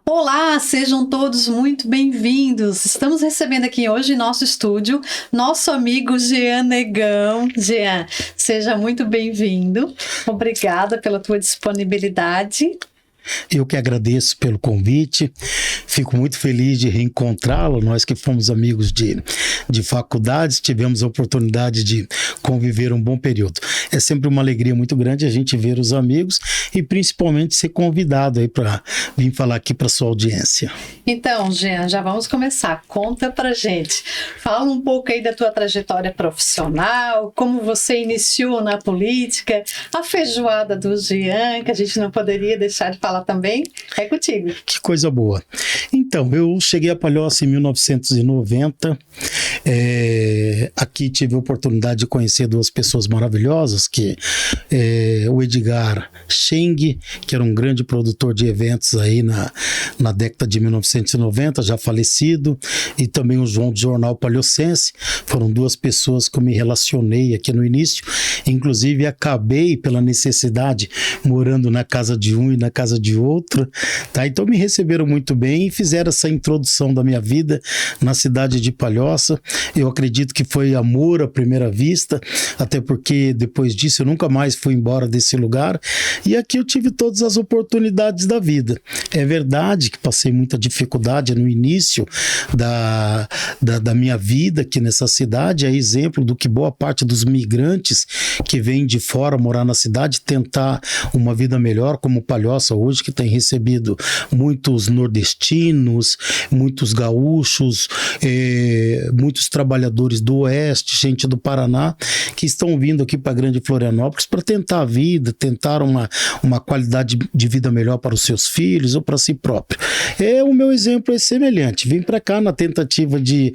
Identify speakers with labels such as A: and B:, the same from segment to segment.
A: Olá, sejam todos muito bem-vindos. Estamos recebendo aqui hoje em nosso estúdio nosso amigo Jean Negão. Jean, seja muito bem-vindo. Obrigada pela tua disponibilidade.
B: Eu que agradeço pelo convite, fico muito feliz de reencontrá-lo. Nós que fomos amigos de faculdades, tivemos a oportunidade de conviver um bom período. É sempre uma alegria muito grande a gente ver os amigos e principalmente ser convidado aí para vir falar aqui para sua audiência.
A: Então, Jean, já vamos começar. Conta pra gente. Fala um pouco aí da tua trajetória profissional, como você iniciou na política, a feijoada do Jean, que a gente não poderia deixar de falar também. É contigo.
B: Que coisa boa. Então, eu cheguei a Palhoça em 1990. Aqui tive a oportunidade de conhecer duas pessoas maravilhosas, o Edgar Scheng, que era um grande produtor de eventos aí na década de 1990, já falecido, e também o João do Jornal Palhocense. Foram duas pessoas que eu me relacionei aqui no início, inclusive acabei pela necessidade morando na casa de um e na casa de outro, tá? Então me receberam muito bem e fizeram essa introdução da minha vida na cidade de Palhoça. Eu acredito que foi amor à primeira vista, até porque depois disso eu nunca mais fui embora desse lugar, e aqui eu tive todas as oportunidades da vida. É verdade que passei muita dificuldade no início da minha vida aqui nessa cidade, é exemplo do que boa parte dos migrantes que vêm de fora morar na cidade tentar uma vida melhor, como Palhoça hoje, que tem recebido muitos nordestinos, muitos gaúchos, muitos trabalhadores do Oeste, gente do Paraná, que estão vindo aqui para a Grande Florianópolis para tentar a vida, tentar uma qualidade de vida melhor para os seus filhos ou para si próprio. O meu exemplo é semelhante. Vim para cá na tentativa de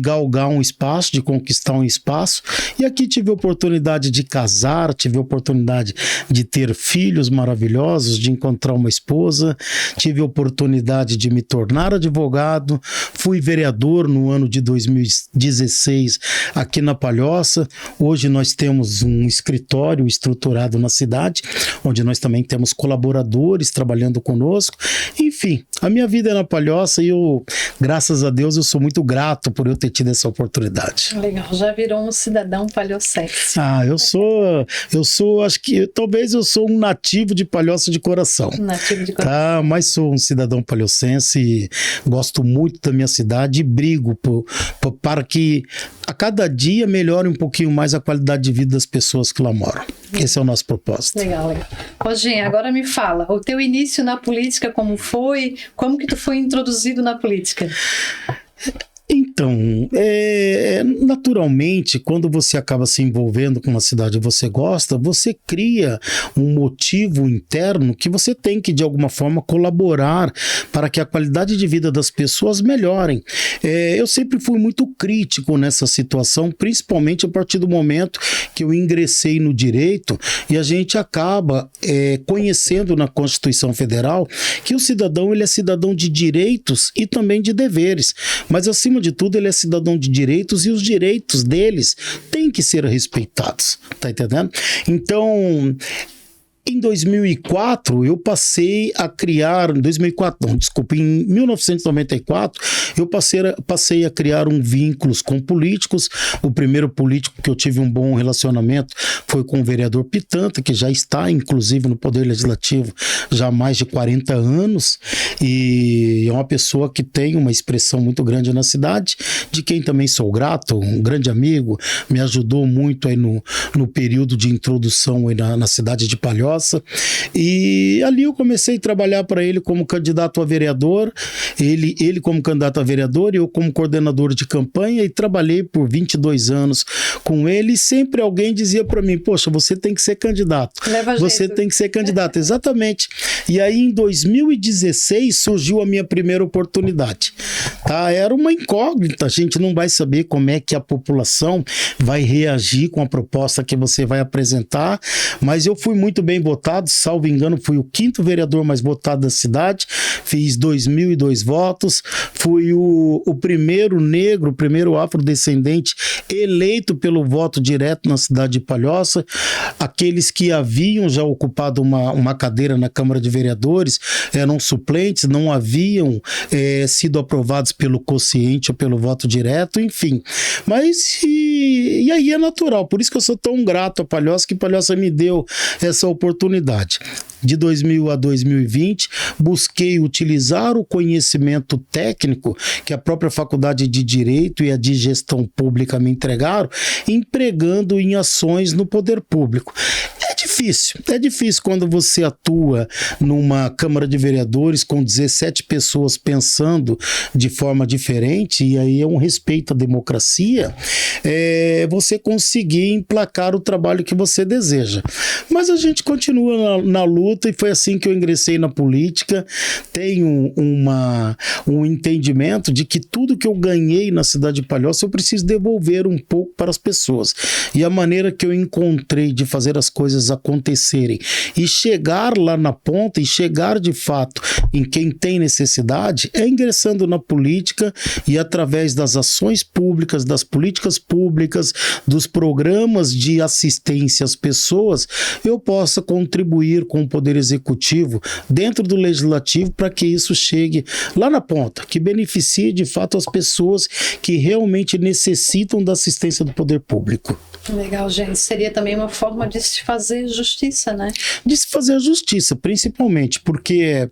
B: galgar um espaço, de conquistar um espaço, e aqui tive a oportunidade de casar, tive a oportunidade de ter filhos maravilhosos, de encontrar uma esposa, tive a oportunidade de me tornar advogado, fui vereador no ano de 2016 aqui na Palhoça. Hoje nós temos um escritório estruturado na cidade, onde nós também temos colaboradores trabalhando conosco. Enfim, a minha vida é na Palhoça e eu, graças a Deus, eu sou muito grato por eu ter tido essa oportunidade.
A: Legal, já virou um cidadão palhocense.
B: Acho que talvez eu sou um nativo de Palhoça de coração.
A: Nativo de coração.
B: Tá, mas sou um cidadão palhocense e gosto muito da minha cidade e brigo para que a cada dia melhore um pouquinho mais a qualidade de vida das pessoas que lá moram. Esse é o nosso propósito.
A: Legal. Jean, agora me fala, o teu início na política como foi? Como que tu foi introduzido na política?
B: Então, naturalmente, quando você acaba se envolvendo com uma cidade que você gosta, você cria um motivo interno que você tem que, de alguma forma, colaborar para que a qualidade de vida das pessoas melhorem. Eu sempre fui muito crítico nessa situação, principalmente a partir do momento que eu ingressei no direito, e a gente acaba conhecendo na Constituição Federal que o cidadão ele é cidadão de direitos e também de deveres, mas acima de tudo ele é cidadão de direitos e os direitos deles têm que ser respeitados, tá entendendo? Então, em 2004, eu passei a criar, em 1994, eu passei a criar vínculos com políticos. O primeiro político que eu tive um bom relacionamento foi com o vereador Pitanta, que já está, inclusive, no Poder Legislativo já há mais de 40 anos, e é uma pessoa que tem uma expressão muito grande na cidade, de quem também sou grato, um grande amigo, me ajudou muito aí no período de introdução aí na cidade de Palhoça. E ali eu comecei a trabalhar para ele como candidato a vereador, ele como candidato a vereador e eu como coordenador de campanha, e trabalhei por 22 anos com ele, e sempre alguém dizia para mim, poxa, você tem que ser candidato, você tem que ser candidato, exatamente. E aí em 2016 surgiu a minha primeira oportunidade, tá? Era uma incógnita, a gente não vai saber como é que a população vai reagir com a proposta que você vai apresentar, mas eu fui muito bem votado, salvo engano, fui o 5º vereador mais votado da cidade, fiz 2.002 votos, fui o primeiro negro, o primeiro afrodescendente eleito pelo voto direto na cidade de Palhoça. Aqueles que haviam já ocupado uma cadeira na Câmara de Vereadores eram suplentes, não haviam sido aprovados pelo quociente ou pelo voto direto, enfim. Mas e aí é natural, por isso que eu sou tão grato a Palhoça, que Palhoça me deu essa oportunidade. De 2000 a 2020, busquei utilizar o conhecimento técnico que a própria Faculdade de Direito e a de Gestão Pública me entregaram, empregando em ações no poder público. É difícil quando você atua numa Câmara de Vereadores com 17 pessoas pensando de forma diferente, e aí é um respeito à democracia, você conseguir emplacar o trabalho que você deseja. Mas a gente continua na luta, e foi assim que eu ingressei na política. Tenho um entendimento de que tudo que eu ganhei na cidade de Palhoça eu preciso devolver um pouco para as pessoas. E a maneira que eu encontrei de fazer as coisas acontecerem e chegar lá na ponta e chegar de fato em quem tem necessidade é ingressando na política, e através das ações públicas, das políticas públicas, dos programas de assistência às pessoas, eu possa contribuir com o Poder Executivo dentro do Legislativo para que isso chegue lá na ponta, que beneficie de fato as pessoas que realmente necessitam da assistência do Poder Público.
A: Legal, gente. Seria também uma forma de se fazer justiça, né?
B: De se fazer a justiça, principalmente, porque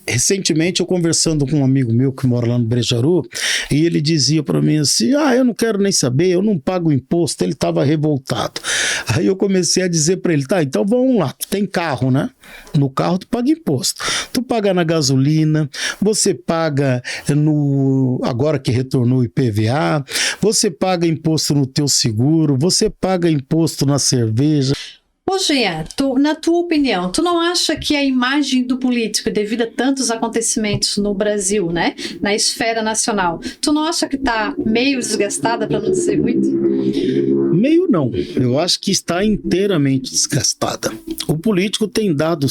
B: recentemente eu conversando com um amigo meu que mora lá no Brejaru, e ele dizia para mim assim, eu não quero nem saber, eu não pago imposto. Ele estava revoltado. Aí eu comecei a dizer para ele, então vamos lá, tu tem carro, né? No carro tu paga imposto, tu paga na gasolina, você paga agora que retornou o IPVA, você paga imposto no teu seguro, você paga imposto na cerveja.
A: Ô Jean, na tua opinião, tu não acha que a imagem do político, devido a tantos acontecimentos no Brasil, né, na esfera nacional, tu não acha que está meio desgastada, para não dizer muito?
B: Meio não, eu acho que está inteiramente desgastada. O político tem dado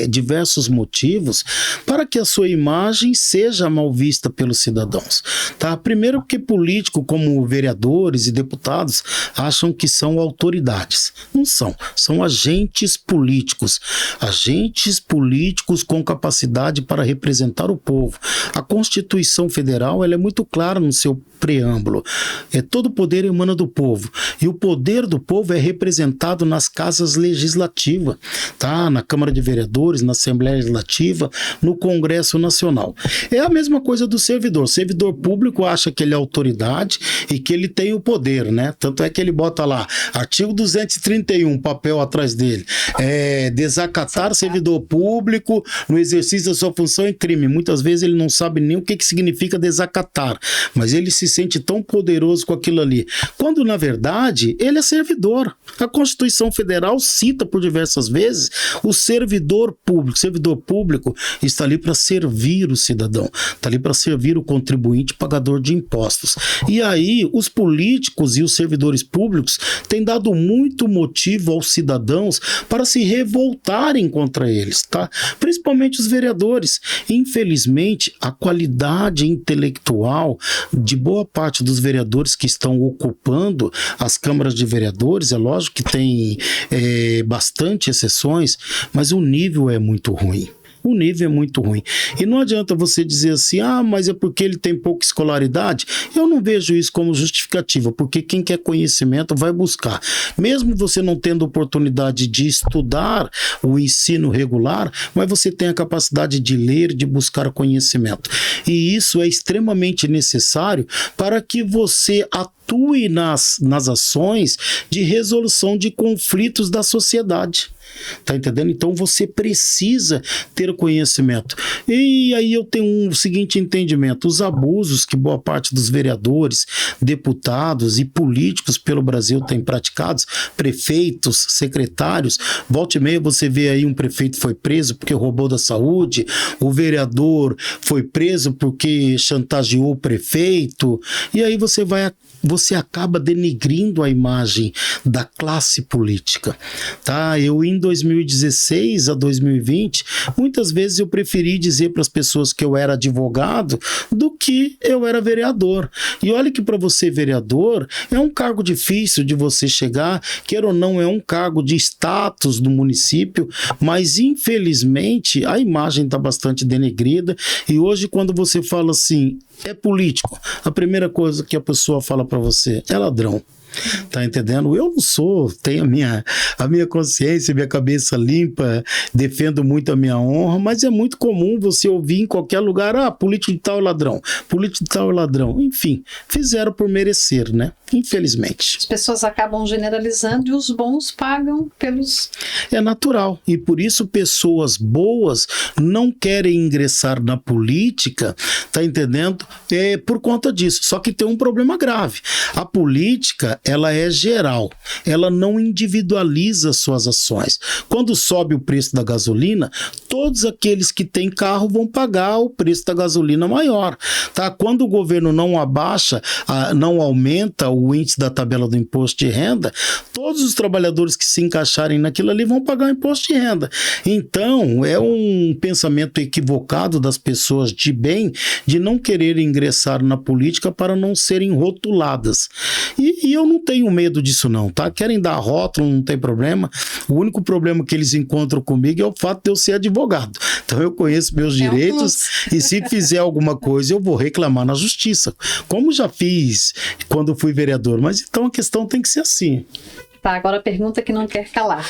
B: diversos motivos para que a sua imagem seja mal vista pelos cidadãos. Tá? Primeiro porque político, como vereadores e deputados, acham que são autoridades. Não são. São agentes políticos com capacidade para representar o povo. A Constituição Federal ela é muito clara no seu preâmbulo. Todo poder emana do povo, e o poder do povo é representado nas casas legislativas, tá? Na Câmara de Vereadores, na Assembleia Legislativa, no Congresso Nacional. É a mesma coisa do servidor. O servidor público acha que ele é autoridade e que ele tem o poder, né? Tanto é que ele bota lá, artigo 231, papel atrás dele, desacatar servidor público no exercício da sua função é crime. Muitas vezes ele não sabe nem o que significa desacatar, mas ele se sente tão poderoso com aquilo ali, quando na verdade ele é servidor. A Constituição Federal cita por diversas vezes o servidor público. O servidor público está ali para servir o cidadão, está ali para servir o contribuinte pagador de impostos. E aí os políticos e os servidores públicos têm dado muito motivo aos cidadãos para se revoltarem contra eles, tá? Principalmente os vereadores. Infelizmente, a qualidade intelectual de boa parte dos vereadores que estão ocupando as câmaras de vereadores, é lógico que tem bastante exceções, mas o nível é muito ruim. O nível é muito ruim. E não adianta você dizer assim, mas é porque ele tem pouca escolaridade. Eu não vejo isso como justificativa, porque quem quer conhecimento vai buscar. Mesmo você não tendo oportunidade de estudar o ensino regular, mas você tem a capacidade de ler, de buscar conhecimento. E isso é extremamente necessário para que você atue nas ações de resolução de conflitos da sociedade. Tá entendendo? Então você precisa ter conhecimento. E aí eu tenho um seguinte entendimento: os abusos que boa parte dos vereadores, deputados e políticos pelo Brasil têm praticados, prefeitos, secretários, volta e meia você vê aí um prefeito foi preso porque roubou da saúde, o vereador foi preso porque chantageou o prefeito, e aí você acaba denegrindo a imagem da classe política, tá? Eu em 2016 a 2020, muitas vezes eu preferi dizer para as pessoas que eu era advogado do que eu era vereador. E olha que para você vereador é um cargo difícil de você chegar, quer ou não, é um cargo de status do município, mas infelizmente a imagem está bastante denegrida, e hoje quando você fala assim, é político, a primeira coisa que a pessoa fala para você é ladrão. Tá entendendo? Eu não sou, tenho a minha consciência, minha cabeça limpa, defendo muito a minha honra, mas é muito comum você ouvir em qualquer lugar, político de tal é ladrão, político de tal é ladrão. Enfim, fizeram por merecer, né? Infelizmente.
A: As pessoas acabam generalizando e os bons pagam pelos...
B: É natural, e por isso pessoas boas não querem ingressar na política, tá entendendo? É por conta disso. Só que tem um problema grave. A política, ela é geral, ela não individualiza suas ações. Quando sobe o preço da gasolina, todos aqueles que têm carro vão pagar o preço da gasolina maior, tá? Quando o governo não abaixa, não aumenta o índice da tabela do imposto de renda, todos os trabalhadores que se encaixarem naquilo ali vão pagar o imposto de renda. Então, é um pensamento equivocado das pessoas de bem de não querer ingressar na política para não serem rotuladas. E eu não tenho medo disso não, tá? Querem dar rótulo, não tem problema. O único problema que eles encontram comigo é o fato de eu ser advogado. Então eu conheço meus direitos e se fizer alguma coisa eu vou reclamar na justiça, como já fiz quando fui vereador. Mas então a questão tem que ser assim.
A: Tá, agora a pergunta que não quer calar.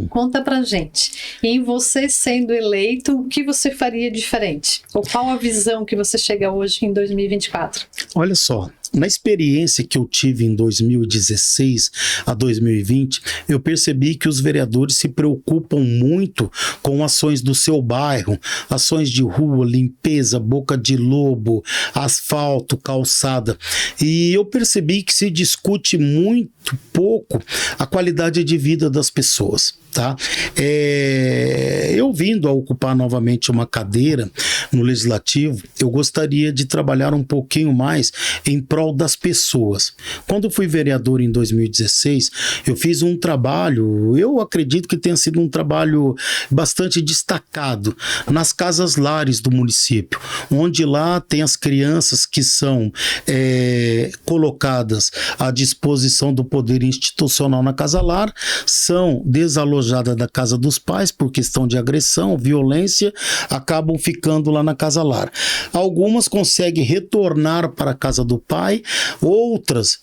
A: Conta pra gente. Em você sendo eleito, o que você faria diferente? Ou qual a visão que você chega hoje em 2024?
B: Olha só, na experiência que eu tive em 2016 a 2020, eu percebi que os vereadores se preocupam muito com ações do seu bairro, ações de rua, limpeza, boca de lobo, asfalto, calçada. E eu percebi que se discute muito pouco a qualidade de vida das pessoas, tá? Eu vindo a ocupar novamente uma cadeira no Legislativo, eu gostaria de trabalhar um pouquinho mais em prol das pessoas. Quando fui vereador em 2016, eu fiz um trabalho, eu acredito que tenha sido um trabalho bastante destacado nas casas lares do município, onde lá tem as crianças que são colocadas à disposição do poder institucional na casa lar, são desalojadas da casa dos pais por questão de agressão, violência, acabam ficando lá na casa lar. Algumas conseguem retornar para a casa do pai, outras,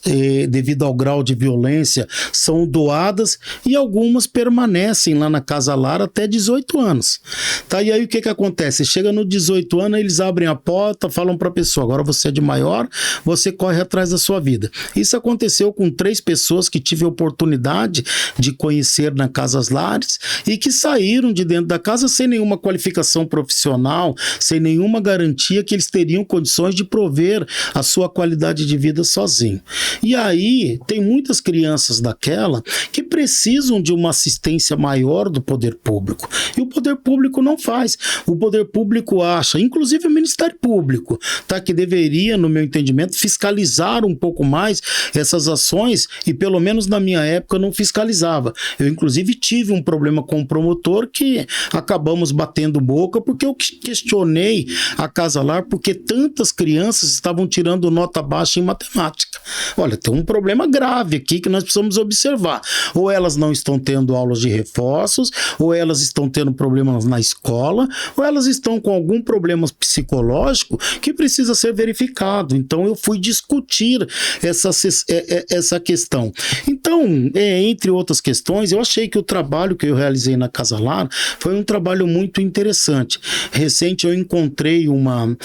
B: devido ao grau de violência, são doadas e algumas permanecem lá na casa lar até 18 anos. Tá? E aí o que acontece? Chega no 18 anos, eles abrem a porta, falam para a pessoa, agora você é de maior, você corre atrás da sua vida. Isso aconteceu com 3 pessoas que tive a oportunidade de conhecer na Casas Lares e que saíram de dentro da casa sem nenhuma qualificação profissional, sem nenhuma garantia que eles teriam condições de prover a sua qualidade de vida sozinho. E aí tem muitas crianças daquela que precisam de uma assistência maior do poder público. E o poder público não faz. O poder público acha, inclusive o Ministério Público, tá, que deveria, no meu entendimento, fiscalizar um pouco mais essas ações e pelo menos na minha época não fiscalizava. Eu inclusive tive um problema com o promotor que acabamos batendo boca porque eu questionei a Casa Lar porque tantas crianças estavam tirando nota baixa em matemática. Olha, tem um problema grave aqui que nós precisamos observar. Ou elas não estão tendo aulas de reforços, ou elas estão tendo problemas na escola, ou elas estão com algum problema psicológico que precisa ser verificado. Então eu fui discutir essa questão. Então, entre outras questões, eu achei que o trabalho que eu realizei na Casa Lar foi um trabalho muito interessante. Recente eu encontrei uma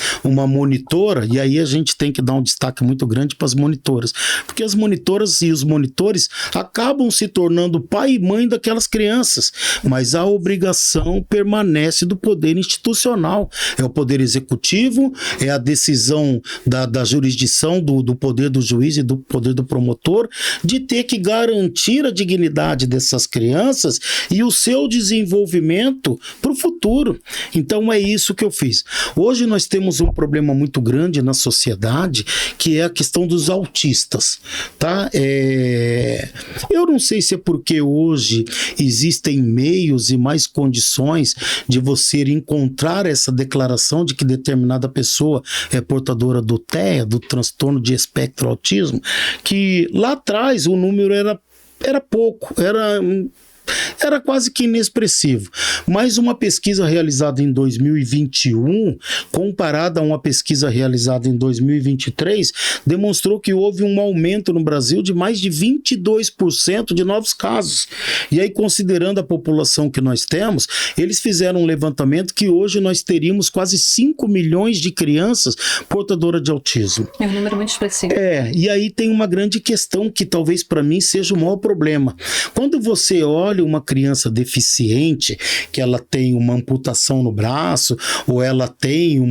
B: monitora, e aí a gente tem que dar um destaque muito grande para as monitoras monitoras, porque as monitoras e os monitores acabam se tornando pai e mãe daquelas crianças, mas a obrigação permanece do poder institucional, é o poder executivo, é a decisão da jurisdição, do poder do juiz e do poder do promotor, de ter que garantir a dignidade dessas crianças e o seu desenvolvimento para o futuro. Então é isso que eu fiz. Hoje nós temos um problema muito grande na sociedade, que é a questão dos autistas, tá? Eu não sei se é porque hoje existem meios e mais condições de você encontrar essa declaração de que determinada pessoa é portadora do TEA, do transtorno de espectro autismo, que lá atrás o número era pouco, era quase que inexpressivo. Mas uma pesquisa realizada em 2021, comparada a uma pesquisa realizada em 2023, demonstrou que houve um aumento no Brasil de mais de 22% de novos casos. E aí, considerando a população que nós temos, eles fizeram um levantamento que hoje nós teríamos quase 5 milhões de crianças portadoras de autismo.
A: É um número muito expressivo.
B: E aí tem uma grande questão que talvez para mim seja o maior problema. Quando você olha uma criança deficiente, que ela tem uma amputação no braço, ou ela tem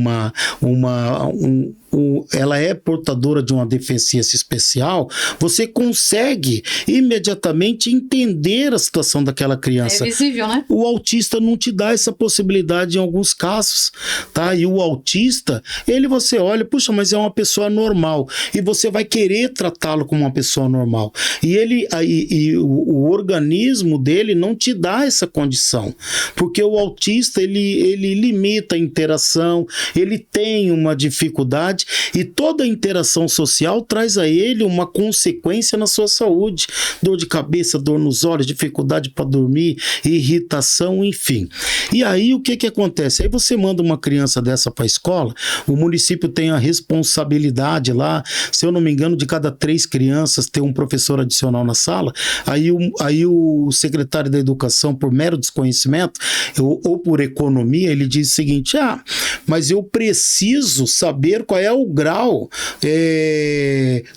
B: ela é portadora de uma deficiência especial, você consegue imediatamente entender a situação daquela criança.
A: É visível, né?
B: O autista não te dá essa possibilidade em alguns casos, tá? E o autista, você olha, puxa, mas é uma pessoa normal, e você vai querer tratá-lo como uma pessoa normal. E o organismo dele não te dá essa condição, porque o autista, ele limita a interação, ele tem uma dificuldade, e toda a interação social traz a ele uma consequência na sua saúde, dor de cabeça, dor nos olhos, dificuldade para dormir, irritação, enfim. E aí o que acontece? Aí você manda uma criança dessa para a escola, o município tem a responsabilidade lá, se eu não me engano, de cada 3 crianças ter um professor adicional na sala, aí o secretário da educação, por mero desconhecimento ou por economia, ele diz o seguinte: mas eu preciso saber qual é o grau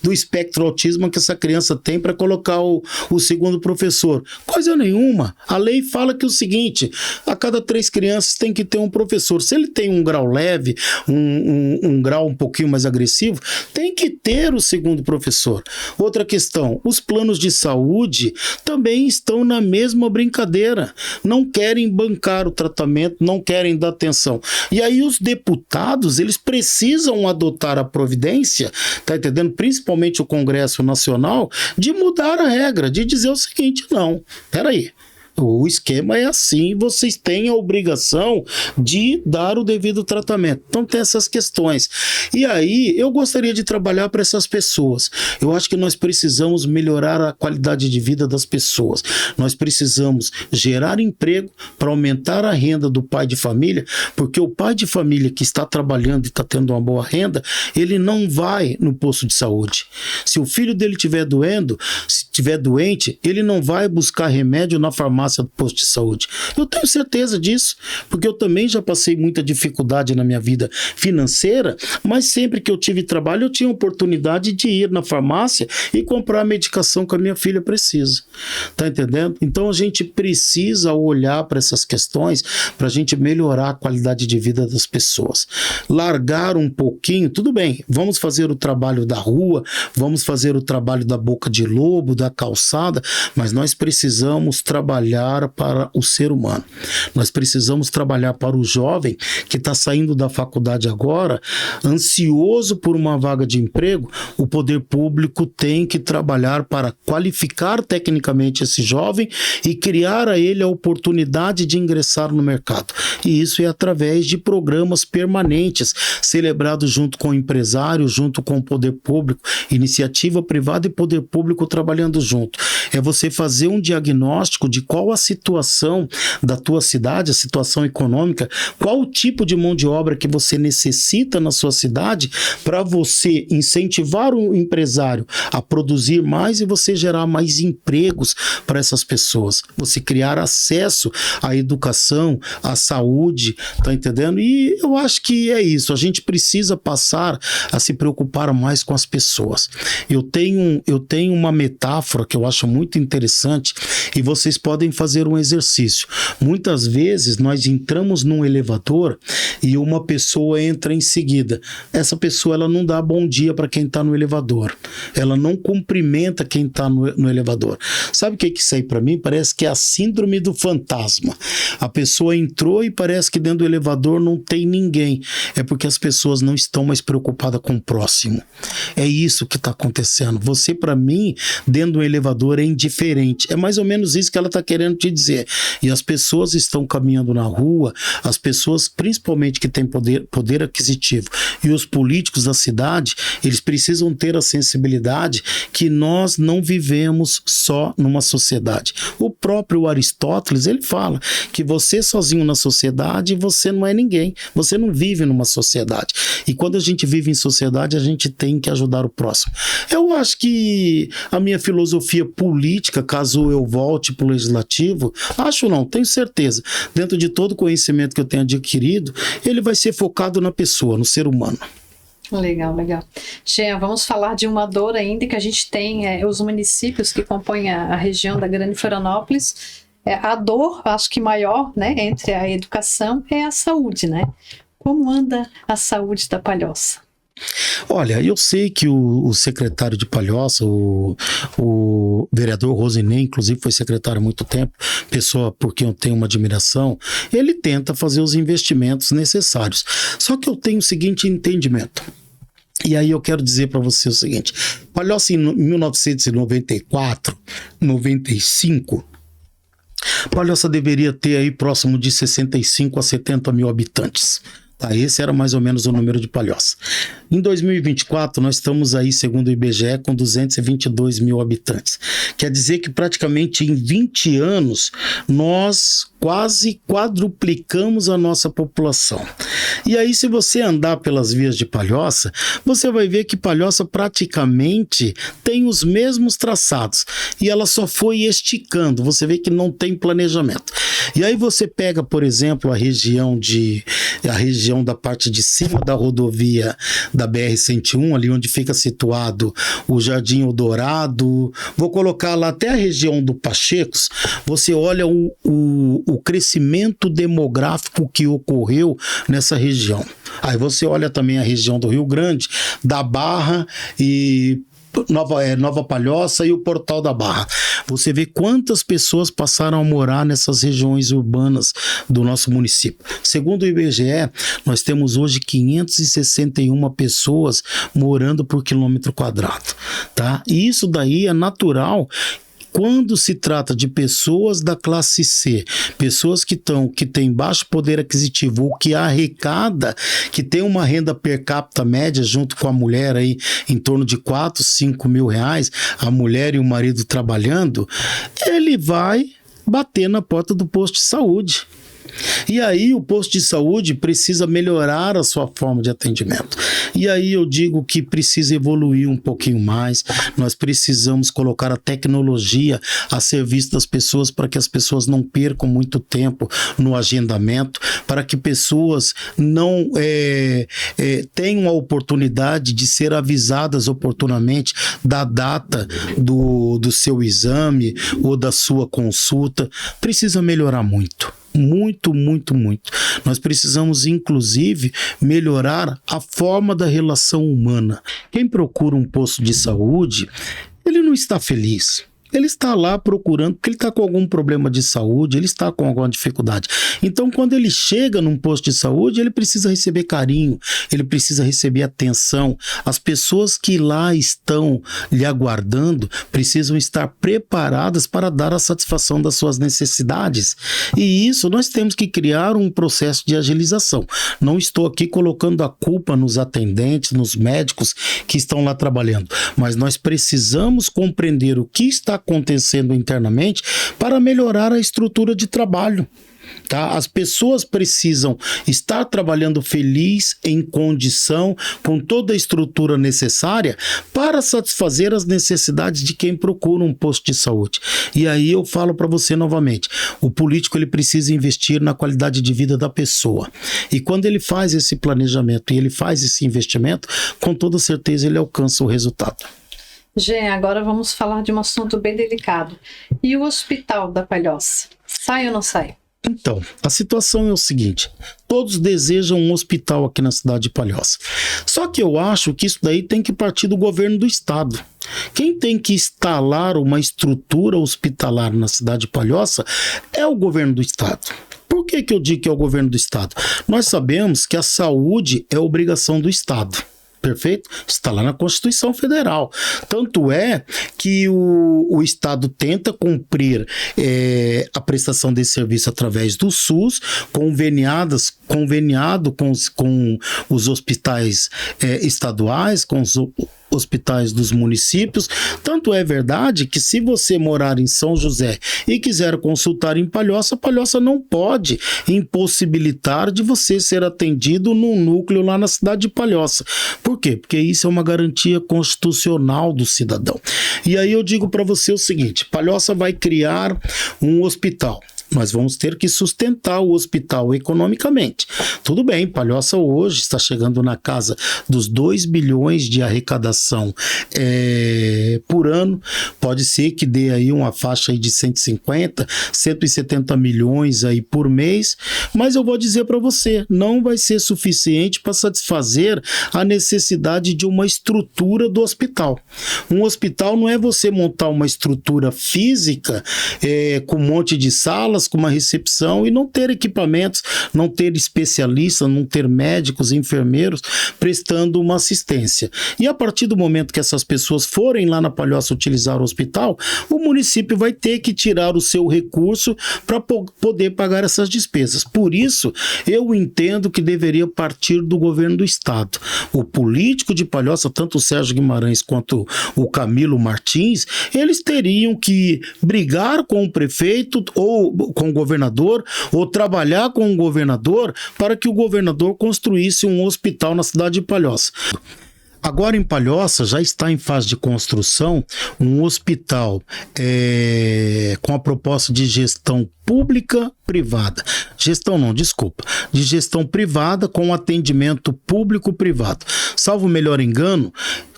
B: do espectro autismo que essa criança tem para colocar o segundo professor. Coisa nenhuma. A lei fala que é o seguinte: a cada 3 crianças tem que ter um professor. Se ele tem um grau leve, um grau um pouquinho mais agressivo, tem que ter o segundo professor. Outra questão, os planos de saúde também estão na mesma brincadeira. Não querem bancar o tratamento, não querem dar atenção. E aí os deputados, eles precisam adotar a providência, tá entendendo? Principalmente o Congresso Nacional, de mudar a regra, de dizer o seguinte: não, peraí. O esquema é assim, vocês têm a obrigação de dar o devido tratamento. Então tem essas questões. E aí eu gostaria de trabalhar para essas pessoas. Eu acho que nós precisamos melhorar a qualidade de vida das pessoas. Nós precisamos gerar emprego para aumentar a renda do pai de família, porque o pai de família que está trabalhando e está tendo uma boa renda, ele não vai no posto de saúde. Se o filho dele estiver doente, ele não vai buscar remédio na farmácia do posto de saúde. Eu tenho certeza disso, porque eu também já passei muita dificuldade na minha vida financeira, mas sempre que eu tive trabalho, eu tinha oportunidade de ir na farmácia e comprar a medicação que a minha filha precisa. Tá entendendo? Então a gente precisa olhar para essas questões para a gente melhorar a qualidade de vida das pessoas. Largar um pouquinho, tudo bem, vamos fazer o trabalho da rua, vamos fazer o trabalho da boca de lobo, da calçada, mas nós precisamos trabalhar para o ser humano. Nós precisamos trabalhar para o jovem que está saindo da faculdade agora, ansioso por uma vaga de emprego. O poder público tem que trabalhar para qualificar tecnicamente esse jovem e criar a ele a oportunidade de ingressar no mercado. E isso é através de programas permanentes, celebrados junto com o empresário, junto com o poder público, iniciativa privada e poder público trabalhando junto. É você fazer um diagnóstico de qual qual a situação da tua cidade, a situação econômica, qual o tipo de mão de obra que você necessita na sua cidade para você incentivar o empresário a produzir mais e você gerar mais empregos para essas pessoas. Você criar acesso à educação, à saúde, tá entendendo? E eu acho que é isso. A gente precisa passar a se preocupar mais com as pessoas. Eu tenho uma metáfora que eu acho muito interessante e vocês podem fazer um exercício. Muitas vezes nós entramos num elevador e uma pessoa entra em seguida. Essa pessoa ela não dá bom dia para quem está no elevador. Ela não cumprimenta quem está no elevador. Sabe o que isso aí para mim? Parece que é a síndrome do fantasma. A pessoa entrou e parece que dentro do elevador não tem ninguém. É porque as pessoas não estão mais preocupadas com o próximo. É isso que está acontecendo. Você, para mim, dentro do elevador é indiferente. É mais ou menos isso que ela está querendo te dizer. E as pessoas estão caminhando na rua, as pessoas, principalmente que têm poder aquisitivo, e os políticos da cidade, eles precisam ter a sensibilidade que nós não vivemos só numa sociedade. O próprio Aristóteles, ele fala que você sozinho na sociedade, você não é ninguém. Você não vive numa sociedade. E quando a gente vive em sociedade, a gente tem que ajudar o próximo. Eu acho que a minha filosofia política, caso eu volte para o legislativo, acho não, tenho certeza, dentro de todo o conhecimento que eu tenho adquirido, ele vai ser focado na pessoa, no ser humano.
A: Legal, legal. Jean, vamos falar de uma dor ainda que a gente tem, os municípios que compõem a região da Grande Florianópolis. A dor, acho que maior, né, entre a educação é a saúde, né? Como anda a saúde da Palhoça?
B: Olha, eu sei que o secretário de Palhoça, o vereador Rosinei, inclusive foi secretário há muito tempo, pessoa por quem eu tenho uma admiração, ele tenta fazer os investimentos necessários. Só que eu tenho o seguinte entendimento. E aí eu quero dizer para você o seguinte: Palhoça em 1994, 95, Palhoça deveria ter aí próximo de 65 a 70 mil habitantes. Tá, esse era mais ou menos o número de Palhoça. Em 2024, nós estamos aí, segundo o IBGE, com 222 mil habitantes. Quer dizer que praticamente em 20 anos, nós quase quadruplicamos a nossa população. E aí, se você andar pelas vias de Palhoça, você vai ver que Palhoça praticamente tem os mesmos traçados. E ela só foi esticando. Você vê que não tem planejamento. E aí você pega, por exemplo, a região da parte de cima da rodovia da BR-101, ali onde fica situado o Jardim Eldorado, vou colocar lá até a região do Pachecos, você olha o crescimento demográfico que ocorreu nessa região. Aí você olha também a região do Rio Grande, da Barra e Nova Palhoça e o Portal da Barra. Você vê quantas pessoas passaram a morar nessas regiões urbanas do nosso município. Segundo o IBGE, nós temos hoje 561 pessoas morando por quilômetro quadrado, tá? E isso daí é natural. Quando se trata de pessoas da classe C, pessoas que têm baixo poder aquisitivo ou que arrecada, que tem uma renda per capita média junto com a mulher aí em torno de 4, 5 mil reais, a mulher e o marido trabalhando, ele vai bater na porta do posto de saúde. E aí o posto de saúde precisa melhorar a sua forma de atendimento. E aí eu digo que precisa evoluir um pouquinho mais. Nós precisamos colocar a tecnologia a serviço das pessoas para que as pessoas não percam muito tempo no agendamento, para que pessoas não tenham a oportunidade de ser avisadas oportunamente da data do seu exame ou da sua consulta. Precisa melhorar muito. Muito, muito, muito. Nós precisamos, inclusive, melhorar a forma da relação humana. Quem procura um posto de saúde, ele não está feliz. Ele está lá procurando porque ele está com algum problema de saúde, ele está com alguma dificuldade. Então, quando ele chega num posto de saúde, ele precisa receber carinho, ele precisa receber atenção. As pessoas que lá estão lhe aguardando precisam estar preparadas para dar a satisfação das suas necessidades. E isso nós temos que criar um processo de agilização. Não estou aqui colocando a culpa nos atendentes, nos médicos que estão lá trabalhando, mas nós precisamos compreender o que está acontecendo internamente para melhorar a estrutura de trabalho. Tá? As pessoas precisam estar trabalhando feliz, em condição, com toda a estrutura necessária para satisfazer as necessidades de quem procura um posto de saúde. E aí eu falo para você novamente, o político ele precisa investir na qualidade de vida da pessoa. E quando ele faz esse planejamento e ele faz esse investimento, com toda certeza ele alcança o resultado.
A: Jean, agora vamos falar de um assunto bem delicado. E o Hospital da Palhoça? Sai ou não sai?
B: Então, a situação é o seguinte, todos desejam um hospital aqui na cidade de Palhoça. Só que eu acho que isso daí tem que partir do governo do estado. Quem tem que instalar uma estrutura hospitalar na cidade de Palhoça é o governo do estado. Por que eu digo que é o governo do estado? Nós sabemos que a saúde é obrigação do estado. Perfeito? Está lá na Constituição Federal. Tanto é que o Estado tenta cumprir a prestação desse serviço através do SUS, conveniado com os hospitais estaduais, com os hospitais dos municípios. Tanto é verdade que se você morar em São José e quiser consultar em Palhoça, Palhoça não pode impossibilitar de você ser atendido num núcleo lá na cidade de Palhoça. Por quê? Porque isso é uma garantia constitucional do cidadão. E aí eu digo para você o seguinte, Palhoça vai criar um hospital. Nós vamos ter que sustentar o hospital economicamente. Tudo bem, Palhoça hoje está chegando na casa dos 2 bilhões de arrecadação por ano. Pode ser que dê aí uma faixa aí de 150, 170 milhões aí por mês, mas eu vou dizer para você, não vai ser suficiente para satisfazer a necessidade de uma estrutura do hospital. Um hospital não é você montar uma estrutura física com um monte de salas, com uma recepção e não ter equipamentos, não ter especialistas, não ter médicos, enfermeiros prestando uma assistência. E a partir do momento que essas pessoas forem lá na Palhoça utilizar o hospital, o município vai ter que tirar o seu recurso para poder pagar essas despesas. Por isso, eu entendo que deveria partir do governo do estado. O político de Palhoça, tanto o Sérgio Guimarães quanto o Camilo Martins, eles teriam que brigar com o prefeito ou com o governador, ou trabalhar com o governador para que o governador construísse um hospital na cidade de Palhoça. Agora em Palhoça já está em fase de construção um hospital com a proposta de gestão pública-privada. De gestão privada com atendimento público-privado. Salvo o melhor engano,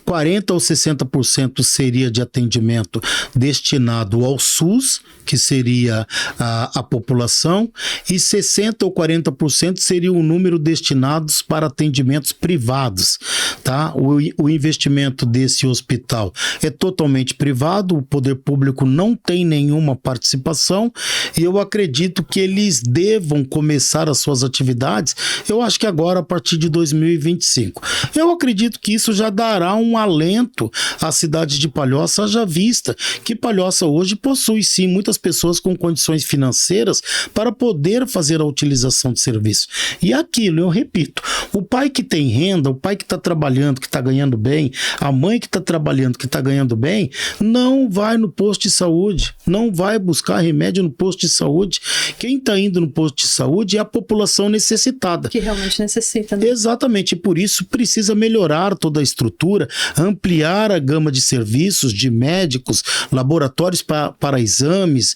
B: 40% ou 60% seria de atendimento destinado ao SUS, que seria a população, e 60% ou 40% seria o número destinados para atendimentos privados. Tá? O investimento desse hospital é totalmente privado, o poder público não tem nenhuma participação, e eu acredito que eles devam começar as suas atividades, eu acho que agora a partir de 2025. Eu acredito que isso já dará um alento à cidade de Palhoça, haja vista que Palhoça hoje possui sim muitas pessoas com condições financeiras para poder fazer a utilização de serviço. E aquilo, eu repito, o pai que tem renda, o pai que está trabalhando, que está ganhando bem, a mãe que está trabalhando, que está ganhando bem, não vai no posto de saúde, não vai buscar remédio no posto de saúde. Quem está indo no posto de saúde é a população necessitada.
A: Que realmente necessita, né?
B: Exatamente, e por isso precisa melhorar toda a estrutura, ampliar a gama de serviços, de médicos, laboratórios para exames,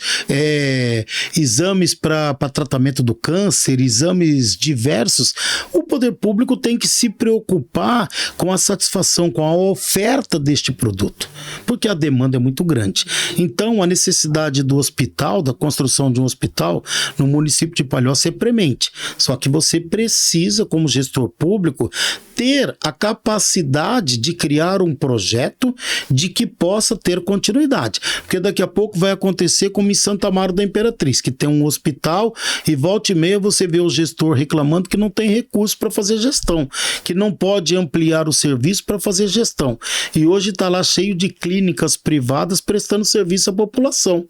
B: exames para tratamento do câncer, exames diversos. O poder público tem que se preocupar com a satisfação, com a oferta deste produto, porque a demanda é muito grande. Então, a necessidade do hospital, da construção de um hospital no município de Palhoça é premente. Só que você precisa, como gestor público, ter a capacidade de criar um projeto de que possa ter continuidade. Porque daqui a pouco vai acontecer como em Santa Amaro da Imperatriz, que tem um hospital e volta e meia você vê o gestor reclamando que não tem recurso para fazer gestão, que não pode ampliar o serviço para fazer gestão. E hoje está lá cheio de clínicas privadas prestando serviço à população.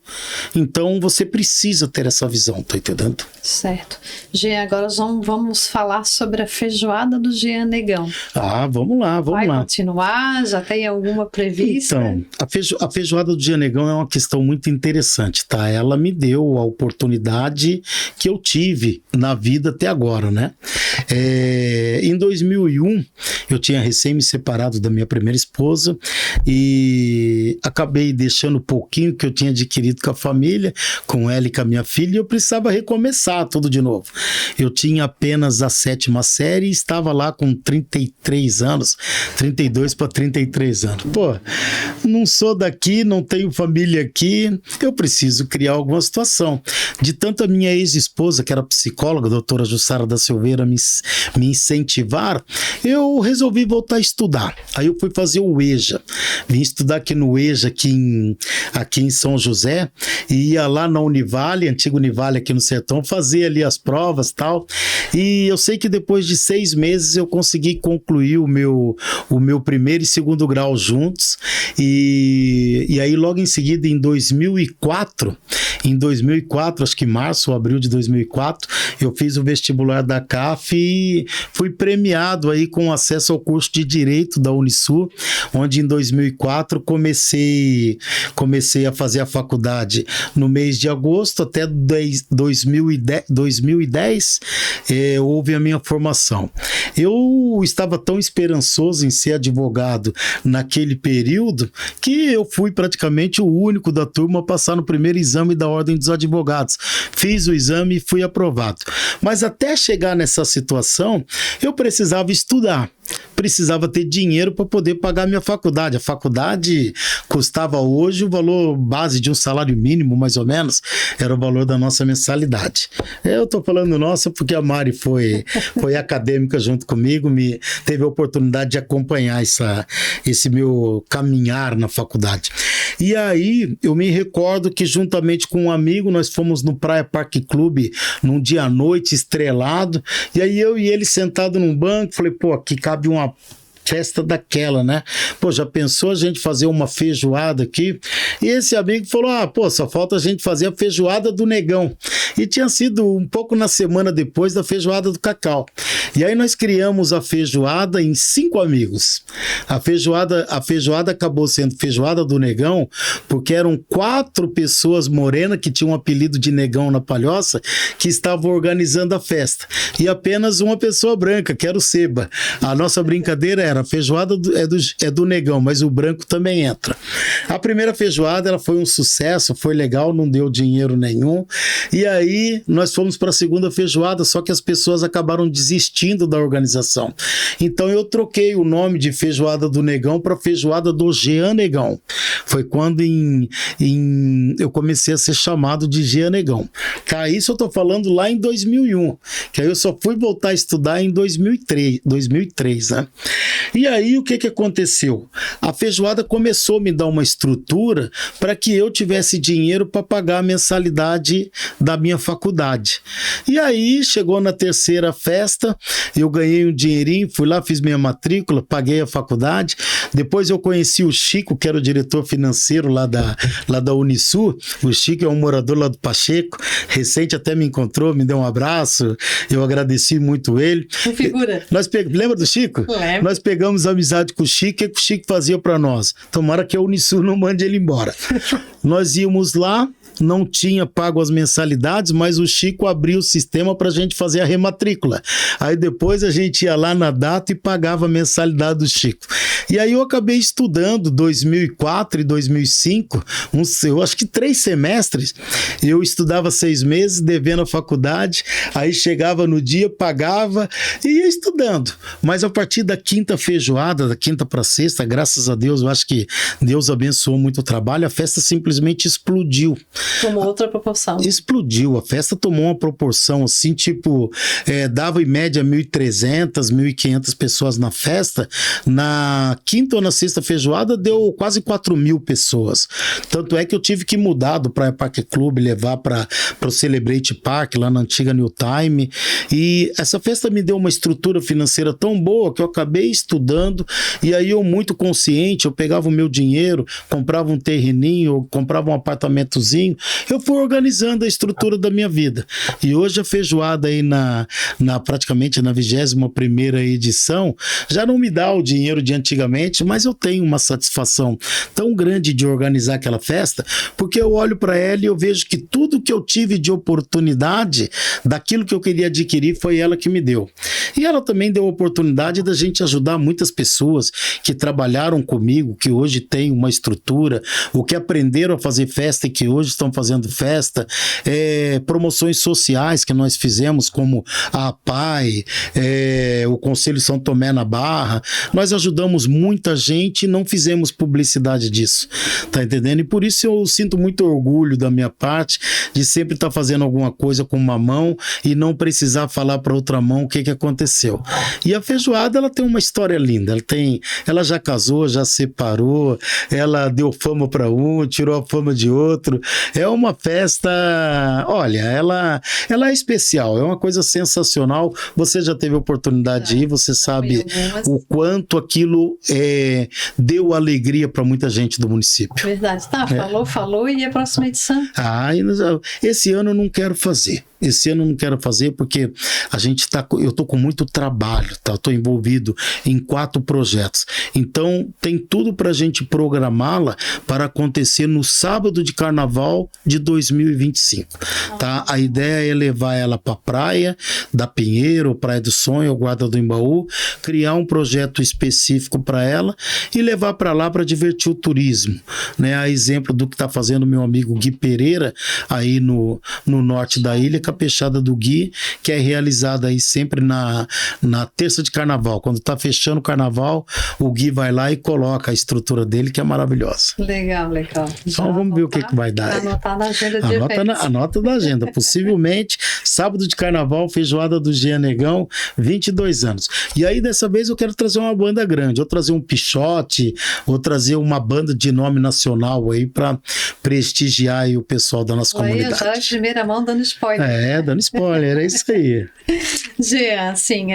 B: Então você precisa ter essa visão, tá entendendo?
A: Certo. Jean, agora vamos falar sobre a feijoada do Jean Negão.
B: Ah, vamos lá.
A: Vai continuar? participar? Já tem alguma prevista?
B: Então, a feijoada do Dia Negão é uma questão muito interessante, tá? Ela me deu a oportunidade que eu tive na vida até agora, né? Em 2001, eu tinha recém me separado da minha primeira esposa e acabei deixando o pouquinho que eu tinha adquirido com a família, com ela e com a minha filha, e eu precisava recomeçar tudo de novo. Eu tinha apenas a 7ª série e estava lá com 33 anos, 32 para 33 anos. Pô, não sou daqui, não tenho família aqui, eu preciso criar alguma situação. De tanto a minha ex-esposa, que era psicóloga, a doutora Jussara da Silveira, me incentivar, eu resolvi voltar a estudar. Aí eu fui fazer o EJA. Vim estudar aqui no EJA, aqui em São José, e ia lá na Univale, antiga Univale aqui no Sertão, fazer ali as provas e tal. E eu sei que depois de 6 meses eu consegui concluir o meu primeiro e segundo grau juntos. E aí logo em seguida, em 2004, acho que março ou abril de 2004, eu fiz o vestibular da CAF e fui premiado aí com acesso ao curso de Direito da Unisul, onde em 2004 comecei a fazer a faculdade no mês de agosto até 2010 houve a minha formação. Eu estava tão esperançoso em ser advogado naquele período que eu fui praticamente o único da turma a passar no primeiro exame da Ordem dos Advogados. Fiz o exame e fui aprovado. Mas até chegar nessa situação, eu precisava estudar. Precisava ter dinheiro para poder pagar minha faculdade. A faculdade custava hoje o valor base de um salário mínimo, mais ou menos, era o valor da nossa mensalidade. Eu estou falando nossa porque a Mari foi acadêmica junto comigo, teve a oportunidade de acompanhar esse meu caminhar na faculdade. E aí eu me recordo que juntamente com um amigo nós fomos no Praia Parque Clube num dia à noite estrelado, e aí eu e ele sentado num banco, falei, pô, aqui cabe uma festa daquela, né? Pô, já pensou a gente fazer uma feijoada aqui? E esse amigo falou, só falta a gente fazer a feijoada do Negão. E tinha sido um pouco na semana depois da feijoada do Cacau. E aí nós criamos a feijoada em 5 amigos. A feijoada acabou sendo feijoada do Negão, porque eram 4 pessoas morenas que tinham um apelido de Negão na Palhoça, que estavam organizando a festa. E apenas uma pessoa branca, que era o Seba. A nossa brincadeira era, a feijoada é do Negão, mas o branco também entra. A primeira feijoada ela foi um sucesso, foi legal, não deu dinheiro nenhum. E aí nós fomos para a segunda feijoada, só que as pessoas acabaram desistindo da organização. Então eu troquei o nome de feijoada do Negão para feijoada do Jean Negão. Foi quando eu comecei a ser chamado de Jean Negão. Tá, isso eu tô falando lá em 2001, que aí eu só fui voltar a estudar em 2003, né? E aí o que aconteceu? A feijoada começou a me dar uma estrutura para que eu tivesse dinheiro para pagar a mensalidade da minha faculdade. E aí chegou na terceira festa, eu ganhei um dinheirinho, fui lá, fiz minha matrícula, paguei a faculdade. Depois eu conheci o Chico, que era o diretor financeiro lá da Unisul. O Chico é um morador lá do Pacheco, recente até me encontrou, me deu um abraço, eu agradeci muito ele.
A: Que figura.
B: Lembra do Chico?
A: Lembro.
B: Nós pegamos amizade com o Chico, e o que o Chico fazia para nós? Tomara que a Unisul não mande ele embora. Nós íamos lá, não tinha pago as mensalidades, mas o Chico abriu o sistema para a gente fazer a rematrícula. Aí depois a gente ia lá na data e pagava a mensalidade do Chico. E aí eu acabei estudando 2004 e 2005, eu acho que 3 semestres. Eu estudava 6 meses, devendo a faculdade, aí chegava no dia, pagava e ia estudando. Mas a partir da quinta feijoada, da quinta para sexta, graças a Deus, eu acho que Deus abençoou muito o trabalho, a festa simplesmente explodiu.
A: Tomou outra proporção.
B: Explodiu, a festa tomou uma proporção assim, tipo, dava em média 1.300, 1.500 pessoas na festa. Na quinta ou na sexta feijoada deu quase 4.000 pessoas. Tanto é que eu tive que mudar do Praia Parque Clube, levar para o Celebrate Park, lá na antiga New Time. E essa festa me deu uma estrutura financeira tão boa que eu acabei estudando. E aí eu, muito consciente, eu pegava o meu dinheiro, comprava um terreninho, comprava um apartamentozinho, sozinho, eu fui organizando a estrutura da minha vida. E hoje a feijoada aí praticamente na 21ª edição, já não me dá o dinheiro de antigamente, mas eu tenho uma satisfação tão grande de organizar aquela festa, porque eu olho para ela e eu vejo que tudo que eu tive de oportunidade, daquilo que eu queria adquirir, foi ela que me deu. E ela também deu a oportunidade da gente ajudar muitas pessoas que trabalharam comigo, que hoje têm uma estrutura, ou que aprenderam a fazer festa e que hoje estão fazendo festa, promoções sociais que nós fizemos, como a APAI, o Conselho São Tomé na Barra. Nós ajudamos muita gente e não fizemos publicidade disso, tá entendendo? E por isso eu sinto muito orgulho da minha parte de sempre estar fazendo alguma coisa com uma mão e não precisar falar para outra mão o que aconteceu. E a feijoada, ela tem uma história linda. Ela já casou, já separou, ela deu fama para um, tirou a fama de outro. É uma festa, olha, ela é especial, é uma coisa sensacional. Você já teve a oportunidade de ir, você sabe o quanto aquilo deu alegria para muita gente do município.
A: Verdade, tá, falou, e a próxima edição?
B: Esse ano eu não quero fazer. Esse ano eu não quero fazer porque eu tô com muito trabalho, tá? Eu tô envolvido em 4 projetos. Então tem tudo pra gente programá-la para acontecer no sábado de carnaval de 2025, tá? A ideia é levar ela pra praia da Pinheiro, Praia do Sonho, Guarda do Embaú, criar um projeto específico para ela e levar para lá para divertir o turismo, né? A exemplo do que tá fazendo meu amigo Gui Pereira aí no norte da ilha, Capexada do Gui, que é realizada aí sempre na terça de carnaval. Quando tá fechando o carnaval, o Gui vai lá e coloca a estrutura dele, que é maravilhosa.
A: Legal.
B: Então vamos ver o que vai dar.
A: Anotar na agenda de eventos.
B: Anota na agenda. Possivelmente, sábado de carnaval, feijoada do Jean Negão, 22 anos. E aí, dessa vez, eu quero trazer uma banda grande. Ou trazer um Pichote, ou trazer uma banda de nome nacional aí para prestigiar aí o pessoal da nossa comunidade.
A: Já de primeira mão dando spoiler.
B: Dando spoiler, é isso aí.
A: Jean, assim,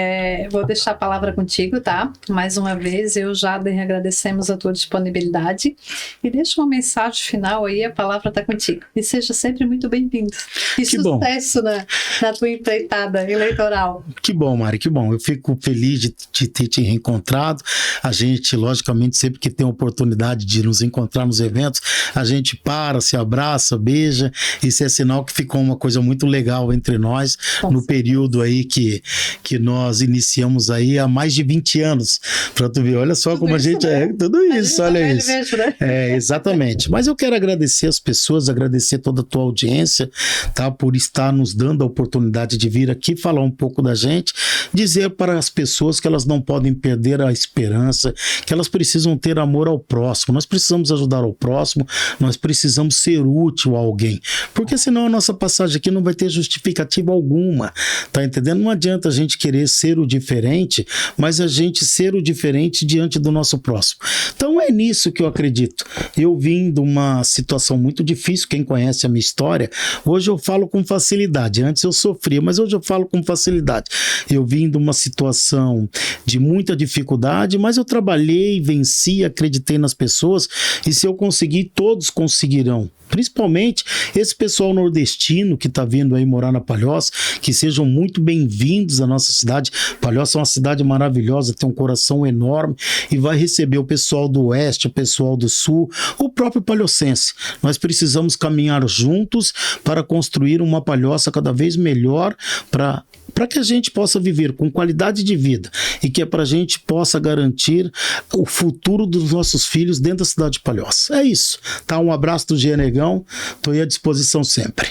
A: vou deixar a palavra contigo, tá? Mais uma vez, eu já agradecemos a tua disponibilidade e deixa uma mensagem final aí, a palavra tá contigo. E seja sempre muito bem-vindo. E que sucesso na tua empreitada eleitoral.
B: Que bom, Mari, que bom. Eu fico feliz de ter te reencontrado. A gente, logicamente, sempre que tem a oportunidade de nos encontrar nos eventos, a gente se abraça, beija. Isso é sinal que ficou uma coisa muito legal entre nós no período aí que nós iniciamos aí há mais de 20 anos. Pra tu ver, olha só tudo como a gente tudo isso, olha isso. Mesmo, né? Exatamente. Mas eu quero agradecer as pessoas, agradecer toda a tua audiência, tá? Por estar nos dando a oportunidade de vir aqui falar um pouco da gente, dizer para as pessoas que elas não podem perder a esperança, que elas precisam ter amor ao próximo, nós precisamos ajudar ao próximo, nós precisamos ser útil a alguém, porque senão a nossa passagem aqui não vai ter justificativa alguma, tá entendendo? Não adianta a gente querer ser o diferente, mas a gente ser o diferente diante do nosso próximo. Então é nisso que eu acredito. Eu vim de uma situação muito difícil, quem conhece a minha história, hoje eu falo com facilidade, antes eu sofria, mas hoje eu falo com facilidade. Eu vim de uma situação de muita dificuldade, mas eu trabalhei, venci, acreditei nas pessoas, e se eu conseguir, todos conseguirão. Principalmente esse pessoal nordestino que está vindo aí morar na Palhoça, que sejam muito bem-vindos à nossa cidade. Palhoça é uma cidade maravilhosa, tem um coração enorme e vai receber o pessoal do oeste, o pessoal do sul, o próprio palhocense. Nós precisamos caminhar juntos para construir uma Palhoça cada vez melhor para que a gente possa viver com qualidade de vida e que a gente possa garantir o futuro dos nossos filhos dentro da cidade de Palhoça. É isso. Tá? Um abraço do Jean Negão, estou aí à disposição sempre.